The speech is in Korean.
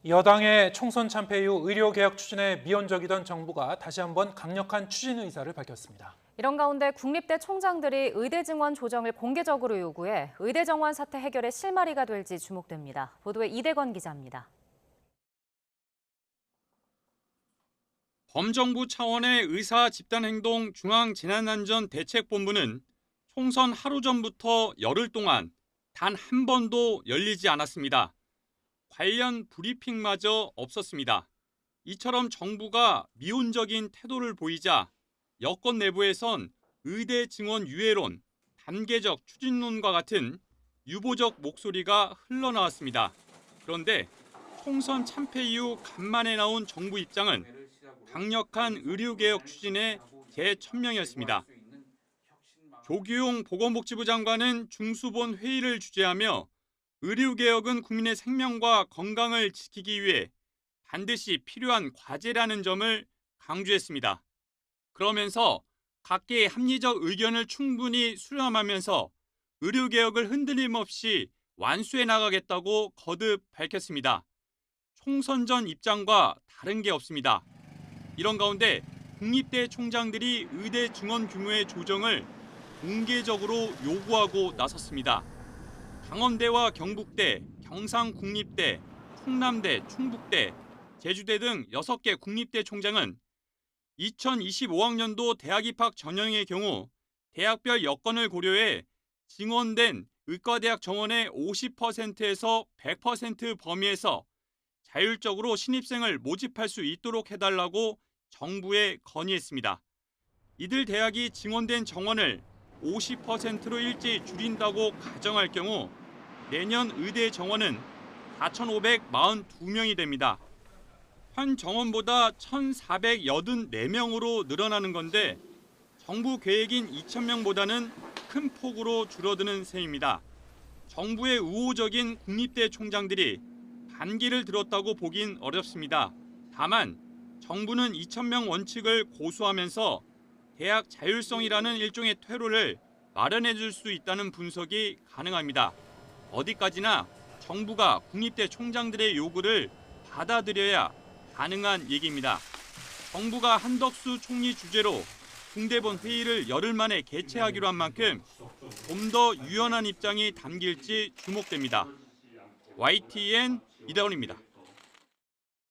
여당의 총선 참패 이후 의료개혁 추진에 미온적이던 정부가 다시 한번 강력한 추진 의사를 밝혔습니다. 이런 가운데 국립대 총장들이 의대 증원 조정을 공개적으로 요구해 의대 정원 사태 해결의 실마리가 될지 주목됩니다. 보도에 이대건 기자입니다. 범정부 차원의 의사 집단행동 중앙재난안전대책본부는 총선 하루 전부터 열흘 동안 단 한 번도 열리지 않았습니다. 관련 브리핑마저 없었습니다. 이처럼 정부가 미온적인 태도를 보이자 여권 내부에선 의대 증원 유예론, 단계적 추진론과 같은 유보적 목소리가 흘러나왔습니다. 그런데 총선 참패 이후 간만에 나온 정부 입장은 강력한 의료개혁 추진의 재천명이었습니다. 조규용 보건복지부 장관은 중수본 회의를 주재하며 의료개혁은 국민의 생명과 건강을 지키기 위해 반드시 필요한 과제라는 점을 강조했습니다. 그러면서 각계의 합리적 의견을 충분히 수렴하면서 의료개혁을 흔들림 없이 완수해 나가겠다고 거듭 밝혔습니다. 총선 전 입장과 다른 게 없습니다. 이런 가운데 국립대 총장들이 의대 증원 규모의 조정을 공개적으로 요구하고 나섰습니다. 강원대와 경북대, 경상국립대, 충남대, 충북대, 제주대 등 6개 국립대 총장은 2025학년도 대학 입학 전형의 경우 대학별 여건을 고려해 증원된 의과대학 정원의 50%에서 100% 범위에서 자율적으로 신입생을 모집할 수 있도록 해달라고 정부에 건의했습니다. 이들 대학이 증원된 정원을 50%로 일찍 줄인다고 가정할 경우 내년 의대 정원은 4,542명이 됩니다. 현 정원보다 1,484명으로 늘어나는 건데 정부 계획인 2,000명보다는 큰 폭으로 줄어드는 셈입니다. 정부의 우호적인 국립대 총장들이 반기를 들었다고 보긴 어렵습니다. 다만 정부는 2,000명 원칙을 고수하면서 대학 자율성이라는 일종의 퇴로를 마련해 줄 수 있다는 분석이 가능합니다. 어디까지나 정부가 국립대 총장들의 요구를 받아들여야 가능한 얘기입니다. 정부가 한덕수 총리 주재로 중대본 회의를 열흘 만에 개최하기로 한 만큼 좀 더 유연한 입장이 담길지 주목됩니다. YTN 이다운입니다.